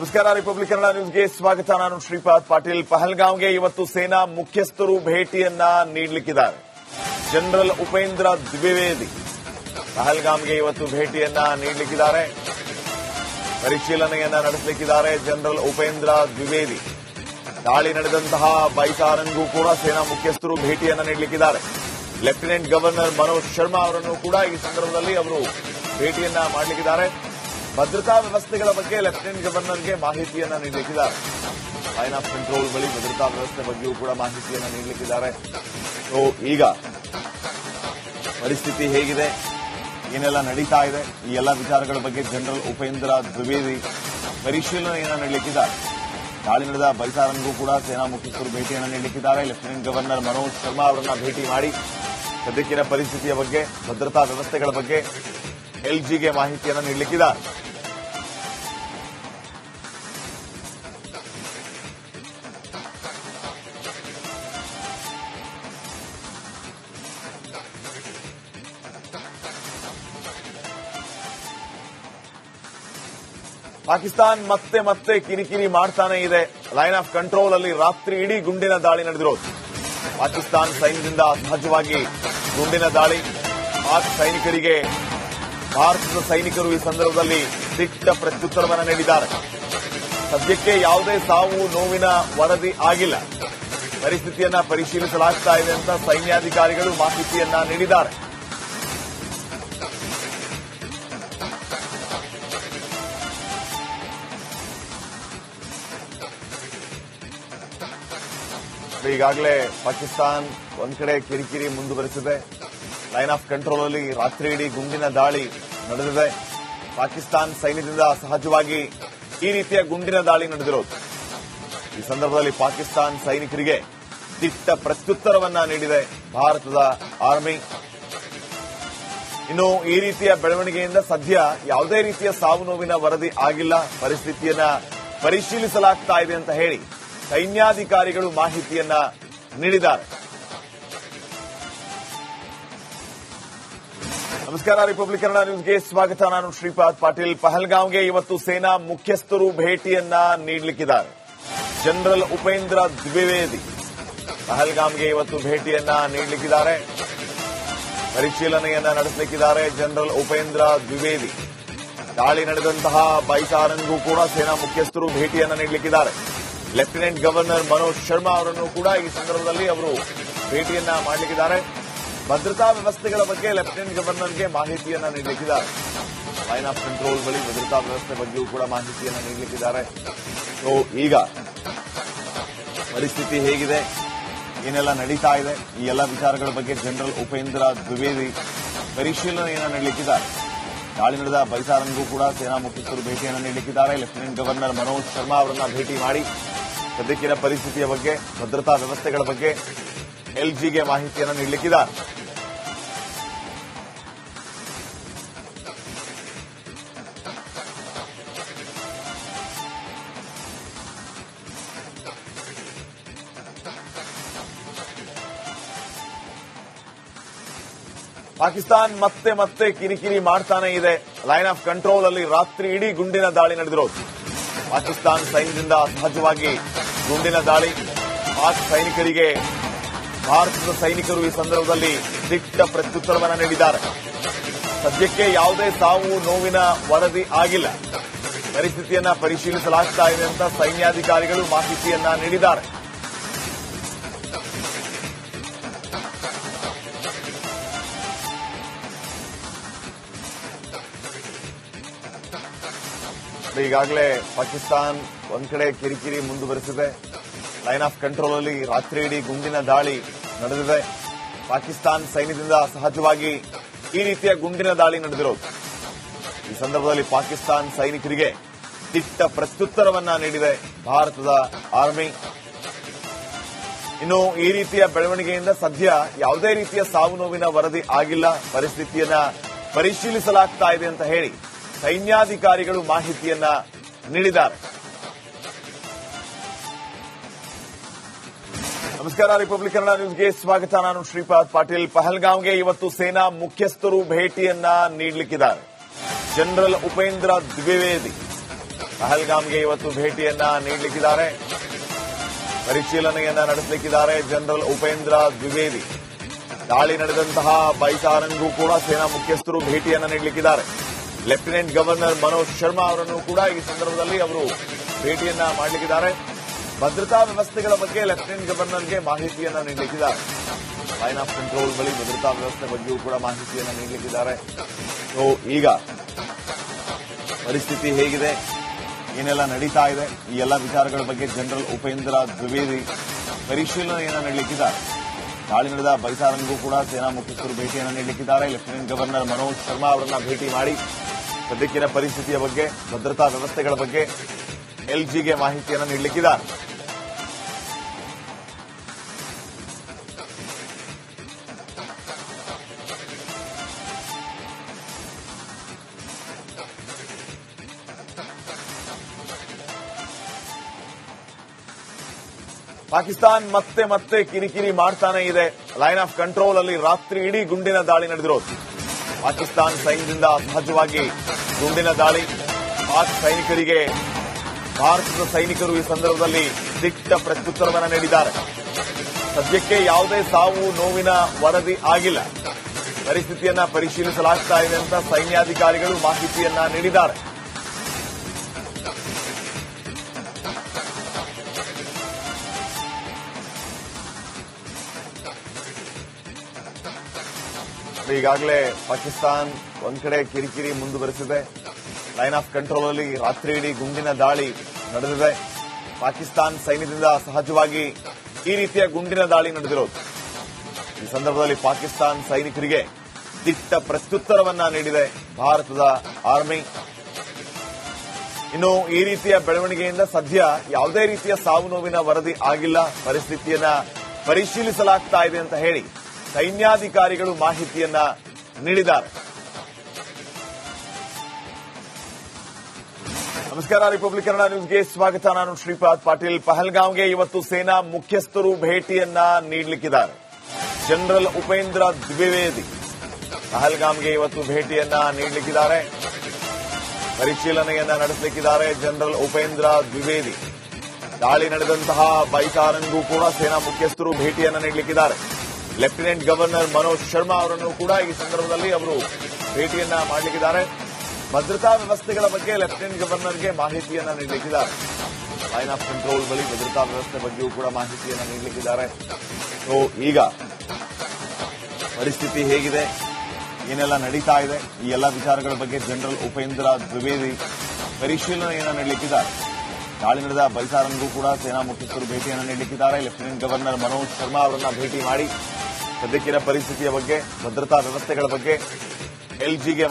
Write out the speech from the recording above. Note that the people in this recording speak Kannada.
ನಮಸ್ಕಾರ. ರಿಪಬ್ಲಿಕ್ ಕನ್ನಡ ನ್ಯೂಸ್ಗೆ ಸ್ವಾಗತ. ನಾನು ಶ್ರೀಪಾದ್ ಪಾಟೀಲ್. ಪಹಲ್ಗಾಂವ್ಗೆ ಇವತ್ತು ಸೇನಾ ಮುಖ್ಯಸ್ಥರು ಭೇಟಿಯನ್ನ ನೀಡಲಿಕ್ಕಿದ್ದಾರೆ. ಜನರಲ್ ಉಪೇಂದ್ರ ದ್ವಿವೇದಿ ಪಹಲ್ಗಾಂವ್ಗೆ ಇವತ್ತು ಭೇಟಿಯನ್ನ ನೀಡಲಿಕ್ಕಿದ್ದಾರೆ, ಪರಿಶೀಲನೆಯನ್ನ ನಡೆಸಲಿಕ್ಕಿದ್ದಾರೆ. ಜನರಲ್ ಉಪೇಂದ್ರ ದ್ವಿವೇದಿ ದಾಳಿ ನಡೆದಂತಹ ಬೈಸಾರಂಗೂ ಕೂಡ ಸೇನಾ ಮುಖ್ಯಸ್ಥರು ಭೇಟಿಯನ್ನ ನೀಡಲಿಕ್ಕಿದ್ದಾರೆ. ಲೆಫ್ಟಿನೆಂಟ್ ಗವರ್ನರ್ ಮನೋಜ್ ಶರ್ಮಾ ಅವರನ್ನು ಕೂಡ ಈ ಸಂದರ್ಭದಲ್ಲಿ ಅವರು ಭೇಟಿಯನ್ನ ಮಾಡಲಿಕ್ಕಿದ್ದಾರೆ. ಭದ್ರತಾ ವ್ಯವಸ್ಥೆಗಳ ಬಗ್ಗೆ ಲೆಫ್ಟಿನೆಂಟ್ ಗವರ್ನರ್ಗೆ ಮಾಹಿತಿಯನ್ನ ನೀಡಲಿಕ್ಕಿದ್ದಾರೆ. ಲೈನ್ ಆಫ್ ಕಂಟ್ರೋಲ್ ಬಳಿ ಭದ್ರತಾ ವ್ಯವಸ್ಥೆ ಬಗ್ಗೆಯೂ ಕೂಡ ಮಾಹಿತಿಯನ್ನ ನೀಡಲಿಕ್ಕಿದ್ದಾರೆ. ಸೊ ಈಗ ಪರಿಸ್ಥಿತಿ ಹೇಗಿದೆ, ಏನೆಲ್ಲ ನಡೀತಾ ಇದೆ, ಈ ಎಲ್ಲ ವಿಚಾರಗಳ ಬಗ್ಗೆ ಜನರಲ್ ಉಪೇಂದ್ರ ದ್ವಿವೇದಿ ಪರಿಶೀಲನೆಯನ್ನ ನೀಡಲಿಕ್ಕಿದ್ದಾರೆ. ದಾಳಿ ನಡೆದ ಬೈಸಾರಂಗೂ ಕೂಡ ಸೇನಾ ಮುಖ್ಯಸ್ಥರು ಭೇಟಿಯನ್ನು ನೀಡಲಿಕ್ಕಿದ್ದಾರೆ. ಲೆಫ್ಟಿನೆಂಟ್ ಗವರ್ನರ್ ಮನೋಜ್ ಶರ್ಮಾ ಅವರನ್ನ ಭೇಟಿ ಮಾಡಿ ಸದ್ಯಕ್ಕಿನ ಪರಿಸ್ಥಿತಿಯ ಬಗ್ಗೆ, ಭದ್ರತಾ ವ್ಯವಸ್ಥೆಗಳ ಬಗ್ಗೆ ಎಲ್ಜಿಗೆ ಮಾಹಿತಿಯನ್ನು ನೀಡಲಿಕ್ಕಿದ್ದಾರೆ. ಪಾಕಿಸ್ತಾನ್ ಮತ್ತೆ ಕಿರಿಕಿರಿ ಮಾಡ್ತಾನೆ ಇದೆ. ಲೈನ್ ಆಫ್ ಕಂಟ್ರೋಲ್ ಅಲ್ಲಿ ರಾತ್ರಿ ಇಡೀ ಗುಂಡಿನ ದಾಳಿ ನಡೆದಿರೋದು. ಪಾಕಿಸ್ತಾನ್ ಸೈನ್ಯದಿಂದ ಸಹಜವಾಗಿ ಗುಂಡಿನ ದಾಳಿ. ಪಾಕ್ ಸೈನಿಕರಿಗೆ ಭಾರತದ ಸೈನಿಕರು ಈ ಸಂದರ್ಭದಲ್ಲಿ ದಿಟ್ಟ ಪ್ರತ್ಯುತ್ತರವನ್ನು ನೀಡಿದ್ದಾರೆ. ಸದ್ಯಕ್ಕೆ ಯಾವುದೇ ಸಾವು ನೋವಿನ ವರದಿ ಆಗಿಲ್ಲ. ಪರಿಸ್ಥಿತಿಯನ್ನ ಪರಿಶೀಲಿಸಲಾಗ್ತಾ ಇದೆ ಅಂತ ಸೈನ್ಯಾಧಿಕಾರಿಗಳು ಮಾಹಿತಿಯನ್ನ ನೀಡಿದ್ದಾರೆ. ಈಗಾಗಲೇ ಪಾಕಿಸ್ತಾನ್ ಒಂದ್ ಕಡೆ ಕಿರಿಕಿರಿ ಮುಂದುವರೆಸಿದೆ. ಲೈನ್ ಆಫ್ ಕಂಟ್ರೋಲ್ ಅಲ್ಲಿ ರಾತ್ರಿ ಇಡೀ ಗುಂಡಿನ ದಾಳಿ ನಡೆದಿದೆ. ಪಾಕಿಸ್ತಾನ್ ಸೈನ್ಯದಿಂದ ಸಹಜವಾಗಿ ಈ ರೀತಿಯ ಗುಂಡಿನ ದಾಳಿ ನಡೆದಿರೋದು. ಈ ಸಂದರ್ಭದಲ್ಲಿ ಪಾಕಿಸ್ತಾನ್ ಸೈನಿಕರಿಗೆ ದಿಟ್ಟ ಪ್ರತ್ಯುತ್ತರವನ್ನ ನೀಡಿದೆ ಭಾರತದ ಆರ್ಮಿ. ಇನ್ನು ಈ ರೀತಿಯ ಬೆಳವಣಿಗೆಯಿಂದ ಸದ್ಯ ಯಾವುದೇ ರೀತಿಯ ಸಾವು ನೋವಿನ ವರದಿ ಆಗಿಲ್ಲ. ಪರಿಸ್ಥಿತಿಯನ್ನ ಪರಿಶೀಲಿಸಲಾಗ್ತಾ ಇದೆ ಅಂತ ಹೇಳಿ ಸೈನ್ಯಾಧಿಕಾರಿಗಳು ಮಾಹಿತಿಯನ್ನ ನೀಡಿದ್ದಾರೆ. ನಮಸ್ಕಾರ. ರಿಪಬ್ಲಿಕ್ ಕನ್ನಡ ನ್ಯೂಸ್ಗೆ ಸ್ವಾಗತ. ನಾನು ಶ್ರೀಪಾದ್ ಪಾಟೀಲ್. ಪಹಲ್ಗಾಂವ್ಗೆ ಇವತ್ತು ಸೇನಾ ಮುಖ್ಯಸ್ಥರು ಭೇಟಿಯನ್ನ ನೀಡಲಿಕ್ಕಿದ್ದಾರೆ. ಜನರಲ್ ಉಪೇಂದ್ರ ದ್ವಿವೇದಿ ಪಹಲ್ಗಾಂವ್ಗೆ ಇವತ್ತು ಭೇಟಿಯನ್ನ ನೀಡಲಿಕ್ಕಿದ್ದಾರೆ, ಪರಿಶೀಲನೆಯನ್ನ ನಡೆಸಲಿಕ್ಕಿದ್ದಾರೆ. ಜನರಲ್ ಉಪೇಂದ್ರ ದ್ವಿವೇದಿ ದಾಳಿ ನಡೆದಂತಹ ಬೈಸಾರಂಗೂ ಕೂಡ ಸೇನಾ ಮುಖ್ಯಸ್ಥರು ಭೇಟಿಯನ್ನ ನೀಡಲಿಕ್ಕಿದ್ದಾರೆ. ಲೆಫ್ಟಿನೆಂಟ್ ಗವರ್ನರ್ ಮನೋಜ್ ಶರ್ಮಾ ಅವರನ್ನು ಕೂಡ ಈ ಸಂದರ್ಭದಲ್ಲಿ ಅವರು ಭೇಟಿಯನ್ನ ಮಾಡಲಿಕ್ಕಿದ್ದಾರೆ. ಭದ್ರತಾ ವ್ಯವಸ್ಥೆಗಳ ಬಗ್ಗೆ ಲೆಫ್ಟಿನೆಂಟ್ ಗವರ್ನರ್ಗೆ ಮಾಹಿತಿಯನ್ನ ನೀಡಲಿಕ್ಕಿದ್ದಾರೆ. ಲೈನ್ ಆಫ್ ಕಂಟ್ರೋಲ್ ಬಳಿ ಭದ್ರತಾ ವ್ಯವಸ್ಥೆ ಬಗ್ಗೆಯೂ ಕೂಡ ಮಾಹಿತಿಯನ್ನ ನೀಡಲಿಕ್ಕಿದ್ದಾರೆ. ಸೊ ಈಗ ಪರಿಸ್ಥಿತಿ ಹೇಗಿದೆ, ಏನೆಲ್ಲ ನಡೀತಾ ಇದೆ, ಈ ಎಲ್ಲ ವಿಚಾರಗಳ ಬಗ್ಗೆ ಜನರಲ್ ಉಪೇಂದ್ರ ದ್ವಿವೇದಿ ಪರಿಶೀಲನೆಯನ್ನ ನೀಡಲಿಕ್ಕಿದ್ದಾರೆ. ದಾಳಿ ನಡೆದ ಬೈಸಾರಂಗೂ ಕೂಡ ಸೇನಾ ಮುಖ್ಯಸ್ಥರು ಭೇಟಿಯನ್ನು ನೀಡಲಿಕ್ಕಿದ್ದಾರೆ. ಲೆಫ್ಟಿನೆಂಟ್ ಗವರ್ನರ್ ಮನೋಜ್ ಶರ್ಮಾ ಅವರನ್ನ ಭೇಟಿ ಮಾಡಿ ಸದ್ಯಕ್ಕಿನ ಪರಿಸ್ಥಿತಿಯ ಬಗ್ಗೆ, ಭದ್ರತಾ ವ್ಯವಸ್ಥೆಗಳ ಬಗ್ಗೆ ಎಲ್ಜಿಗೆ ಮಾಹಿತಿಯನ್ನು ನೀಡಲಿಕ್ಕಿದ್ದಾರೆ. ಪಾಕಿಸ್ತಾನ್ ಮತ್ತೆ ಕಿರಿಕಿರಿ ಮಾಡ್ತಾನೆ ಇದೆ. ಲೈನ್ ಆಫ್ ಕಂಟ್ರೋಲ್ ಅಲ್ಲಿ ರಾತ್ರಿ ಇಡೀ ಗುಂಡಿನ ದಾಳಿ ನಡೆದಿರೋದು. ಪಾಕಿಸ್ತಾನ್ ಸೈನ್ಯದಿಂದ ಸಹಜವಾಗಿ ಗುಂಡಿನ ದಾಳಿ. ಪಾಕ್ ಸೈನಿಕರಿಗೆ ಭಾರತದ ಸೈನಿಕರು ಈ ಸಂದರ್ಭದಲ್ಲಿ ದಿಟ್ಟ ಪ್ರತ್ಯುತ್ತರವನ್ನು ನೀಡಿದ್ದಾರೆ. ಸದ್ಯಕ್ಕೆ ಯಾವುದೇ ಸಾವು ನೋವಿನ ವರದಿ ಆಗಿಲ್ಲ. ಪರಿಸ್ಥಿತಿಯನ್ನ ಪರಿಶೀಲಿಸಲಾಗ್ತಾ ಇದೆ ಅಂತ ಸೈನ್ಯಾಧಿಕಾರಿಗಳು ಮಾಹಿತಿಯನ್ನ ನೀಡಿದ್ದಾರೆ. ಈಗಾಗಲೇ ಪಾಕಿಸ್ತಾನ್ ಒಂದ್ ಕಡೆ ಕಿರಿಕಿರಿ ಮುಂದುವರೆಸಿದೆ. ಲೈನ್ ಆಫ್ ಕಂಟ್ರೋಲ್ ಅಲ್ಲಿ ರಾತ್ರಿ ಇಡೀ ಗುಂಡಿನ ದಾಳಿ ನಡೆದಿದೆ. ಪಾಕಿಸ್ತಾನ್ ಸೈನ್ಯದಿಂದ ಸಹಜವಾಗಿ ಈ ರೀತಿಯ ಗುಂಡಿನ ದಾಳಿ ನಡೆದಿರೋದು. ಈ ಸಂದರ್ಭದಲ್ಲಿ ಪಾಕಿಸ್ತಾನ್ ಸೈನಿಕರಿಗೆ ದಿಟ್ಟ ಪ್ರತ್ಯುತ್ತರವನ್ನ ನೀಡಿದೆ ಭಾರತದ ಆರ್ಮಿ. ಇನ್ನು ಈ ರೀತಿಯ ಬೆಳವಣಿಗೆಯಿಂದ ಸದ್ಯ ಯಾವುದೇ ರೀತಿಯ ಸಾವು ನೋವಿನ ವರದಿ ಆಗಿಲ್ಲ. ಪರಿಸ್ಥಿತಿಯನ್ನ ಪರಿಶೀಲಿಸಲಾಗ್ತಾ ಇದೆ ಅಂತ ಹೇಳಿ ಸೈನ್ಯಾಧಿಕಾರಿಗಳು ಮಾಹಿತಿಯನ್ನ ನೀಡಿದ್ದಾರೆ. ನಮಸ್ಕಾರ. ರಿಪಬ್ಲಿಕ್ ಕನ್ನಡ ನ್ಯೂಸ್ಗೆ ಸ್ವಾಗತ. ನಾನು ಶ್ರೀಪಾದ್ ಪಾಟೀಲ್. ಪಹಲ್ಗಾಂವ್ಗೆ ಇವತ್ತು ಸೇನಾ ಮುಖ್ಯಸ್ಥರು ಭೇಟಿಯನ್ನ ನೀಡಲಿಕ್ಕಿದ್ದಾರೆ. ಜನರಲ್ ಉಪೇಂದ್ರ ದ್ವಿವೇದಿ ಪಹಲ್ಗಾಮ್ಗೆ ಇವತ್ತು ಭೇಟಿಯನ್ನ ನೀಡಲಿಕ್ಕಿದ್ದಾರೆ. ಪರಿಶೀಲನೆಯನ್ನ ನಡೆಸಲಿಕ್ಕಿದ್ದಾರೆ ಜನರಲ್ ಉಪೇಂದ್ರ ದ್ವಿವೇದಿ. ದಾಳಿ ನಡೆದಂತಹ ಬೈಸಾರನ್ಗೂ ಕೂಡ ಸೇನಾ ಮುಖ್ಯಸ್ಥರು ಭೇಟಿಯನ್ನ ನೀಡಲಿಕ್ಕಿದ್ದಾರೆ. ಲೆಫ್ಟಿನೆಂಟ್ ಗವರ್ನರ್ ಮನೋಜ್ ಶರ್ಮಾ ಅವರನ್ನು ಕೂಡ ಈ ಸಂದರ್ಭದಲ್ಲಿ ಅವರು ಭೇಟಿಯನ್ನ ಮಾಡಲಿಕ್ಕಿದ್ದಾರೆ. ಭದ್ರತಾ ವ್ಯವಸ್ಥೆಗಳ ಬಗ್ಗೆ ಲೆಫ್ಟಿನೆಂಟ್ ಗವರ್ನರ್ಗೆ ಮಾಹಿತಿಯನ್ನ ನೀಡಲಿಕ್ಕಿದ್ದಾರೆ. ಲೈನ್ ಆಫ್ ಕಂಟ್ರೋಲ್ ಬಳಿ ಭದ್ರತಾ ವ್ಯವಸ್ಥೆ ಬಗ್ಗೆಯೂ ಕೂಡ ಮಾಹಿತಿಯನ್ನ ನೀಡಲಿಕ್ಕಿದ್ದಾರೆ. ಸೊ ಈಗ ಪರಿಸ್ಥಿತಿ ಹೇಗಿದೆ, ಏನೆಲ್ಲ ನಡೀತಾ ಇದೆ, ಈ ಎಲ್ಲ ವಿಚಾರಗಳ ಬಗ್ಗೆ ಜನರಲ್ ಉಪೇಂದ್ರ ದ್ವಿವೇದಿ ಪರಿಶೀಲನೆಯನ್ನ ನೀಡಲಿಕ್ಕಿದ್ದಾರೆ. ದಾಳಿ ನಡೆದ ಬೈಸಾರನ್ಗೂ ಕೂಡ ಸೇನಾ ಮುಖ್ಯಸ್ಥರು ಭೇಟಿಯನ್ನು ನೀಡಲಿಕ್ಕಿದ್ದಾರೆ. ಲೆಫ್ಟಿನೆಂಟ್ ಗವರ್ನರ್ ಮನೋಜ್ ಶರ್ಮಾ ಅವರನ್ನ ಭೇಟಿ ಮಾಡಿ ಸದ್ಯಕ್ಕಿನ ಪರಿಸ್ಥಿತಿಯ ಬಗ್ಗೆ, ಭದ್ರತಾ ವ್ಯವಸ್ಥೆಗಳ ಬಗ್ಗೆ ಎಲ್ಜಿಗೆ ಮಾಹಿತಿಯನ್ನು ನೀಡಲಿಕ್ಕಿದ್ದಾರೆ. ಪಾಕಿಸ್ತಾನ್ ಮತ್ತೆ ಕಿರಿಕಿರಿ ಮಾಡ್ತಾನೆ ಇದೆ. ಲೈನ್ ಆಫ್ ಕಂಟ್ರೋಲ್ ಅಲ್ಲಿ ರಾತ್ರಿ ಇಡೀ ಗುಂಡಿನ ದಾಳಿ ನಡೆದಿರೋದು. ಪಾಕಿಸ್ತಾನ್ ಸೈನ್ಯದಿಂದ ಸಹಜವಾಗಿ ಗುಂಡಿನ ದಾಳಿ. ಪಾಕ್ ಸೈನಿಕರಿಗೆ ಭಾರತದ ಸೈನಿಕರು ಈ ಸಂದರ್ಭದಲ್ಲಿ ದಿಟ್ಟ ಪ್ರತ್ಯುತ್ತರವನ್ನು ನೀಡಿದ್ದಾರೆ. ಸದ್ಯಕ್ಕೆ ಯಾವುದೇ ಸಾವು ನೋವಿನ ವರದಿ ಆಗಿಲ್ಲ. ಪರಿಸ್ಥಿತಿಯನ್ನ ಪರಿಶೀಲಿಸಲಾಗ್ತಾ ಇದೆ ಅಂತ ಸೈನ್ಯಾಧಿಕಾರಿಗಳು ಮಾಹಿತಿಯನ್ನ ನೀಡಿದ್ದಾರೆ. ಈಗಾಗಲೇ ಪಾಕಿಸ್ತಾನ್ ಒಂದ್ ಕಡೆ ಕಿರಿಕಿರಿ ಮುಂದುವರೆಸಿದೆ. ಲೈನ್ ಆಫ್ ಕಂಟ್ರೋಲ್ ಅಲ್ಲಿ ರಾತ್ರಿ ಇಡೀ ಗುಂಡಿನ ದಾಳಿ ನಡೆದಿದೆ. ಪಾಕಿಸ್ತಾನ್ ಸೈನ್ಯದಿಂದ ಸಹಜವಾಗಿ ಈ ರೀತಿಯ ಗುಂಡಿನ ದಾಳಿ ನಡೆದಿರೋದು. ಈ ಸಂದರ್ಭದಲ್ಲಿ ಪಾಕಿಸ್ತಾನ್ ಸೈನಿಕರಿಗೆ ದಿಟ್ಟ ಪ್ರತ್ಯುತ್ತರವನ್ನ ನೀಡಿದೆ ಭಾರತದ ಆರ್ಮಿ. ಇನ್ನು ಈ ರೀತಿಯ ಬೆಳವಣಿಗೆಯಿಂದ ಸದ್ಯ ಯಾವುದೇ ರೀತಿಯ ಸಾವು ನೋವಿನ ವರದಿ ಆಗಿಲ್ಲ. ಪರಿಸ್ಥಿತಿಯನ್ನ ಪರಿಶೀಲಿಸಲಾಗ್ತಾ ಇದೆ ಅಂತ ಹೇಳಿ ಸೈನ್ಯಾಧಿಕಾರಿಗಳು ಮಾಹಿತಿಯನ್ನ ನೀಡಿದ್ದಾರೆ. ನಮಸ್ಕಾರ, ರಿಪಬ್ಲಿಕ್ ಕನ್ನಡ ನ್ಯೂಸ್ಗೆ ಸ್ವಾಗತ. ನಾನು ಶ್ರೀಪಾದ್ ಪಾಟೀಲ್. ಪಹಲ್ಗಾಮ್ಗೆ ಇವತ್ತು ಸೇನಾ ಮುಖ್ಯಸ್ಥರು ಭೇಟಿಯನ್ನ ನೀಡಲಿಕ್ಕಿದ್ದಾರೆ. ಜನರಲ್ ಉಪೇಂದ್ರ ದ್ವಿವೇದಿ ಪಹಲ್ಗಾಮ್ಗೆ ಇವತ್ತು ಭೇಟಿಯನ್ನ ನೀಡಲಿಕ್ಕಿದ್ದಾರೆ. ಪರಿಶೀಲನೆಯನ್ನ ನಡೆಸಲಿಕ್ಕಿದ್ದಾರೆ ಜನರಲ್ ಉಪೇಂದ್ರ ದ್ವಿವೇದಿ. ದಾಳಿ ನಡೆದಂತಹ ಬೈಸಾರನ್ಗೂ ಕೂಡ ಸೇನಾ ಮುಖ್ಯಸ್ಥರು ಭೇಟಿಯನ್ನ ನೀಡಲಿಕ್ಕಿದ್ದಾರೆ. ಲೆಫ್ಟಿನೆಂಟ್ ಗವರ್ನರ್ ಮನೋಜ್ ಶರ್ಮಾ ಅವರನ್ನು ಕೂಡ ಈ ಸಂದರ್ಭದಲ್ಲಿ ಅವರು ಭೇಟಿಯನ್ನ ಮಾಡಲಿಕ್ಕಿದ್ದಾರೆ. ಭದ್ರತಾ ವ್ಯವಸ್ಥೆಗಳ ಬಗ್ಗೆ ಲೆಫ್ಟಿನೆಂಟ್ ಗವರ್ನರ್ಗೆ ಮಾಹಿತಿಯನ್ನ ನೀಡಲಿಕ್ಕಿದ್ದಾರೆ. ಲೈನ್ ಆಫ್ ಕಂಟ್ರೋಲ್ ಬಳಿ ಭದ್ರತಾ ವ್ಯವಸ್ಥೆ ಬಗ್ಗೆಯೂ ಕೂಡ ಮಾಹಿತಿಯನ್ನ ನೀಡಲಿಕ್ಕಿದ್ದಾರೆ. ಸೊ ಈಗ ಪರಿಸ್ಥಿತಿ ಹೇಗಿದೆ, ಏನೆಲ್ಲ ನಡೀತಾ ಇದೆ, ಈ ಎಲ್ಲ ವಿಚಾರಗಳ ಬಗ್ಗೆ ಜನರಲ್ ಉಪೇಂದ್ರ ದ್ವಿವೇದಿ ಪರಿಶೀಲನೆಯನ್ನ ನೀಡಲಿಕ್ಕಿದ್ದಾರೆ. ದಾಳಿ ನಡೆದ ಬೈಸಾರನ್ಗೂ ಕೂಡ ಸೇನಾ ಮುಖ್ಯಸ್ಥರು ಭೇಟಿಯನ್ನು ನೀಡಲಿಕ್ಕಿದ್ದಾರೆ. ಲೆಫ್ಟಿನೆಂಟ್ ಗವರ್ನರ್ ಮನೋಜ್ ಶರ್ಮಾ ಅವರನ್ನ ಭೇಟಿ ಮಾಡಿ ಸದ್ಯಕ್ಕಿನ ಪರಿಸ್ಥಿತಿಯ ಬಗ್ಗೆ, ಭದ್ರತಾ ವ್ಯವಸ್ಥೆಗಳ ಬಗ್ಗೆ ಎಲ್ಜಿಗೆ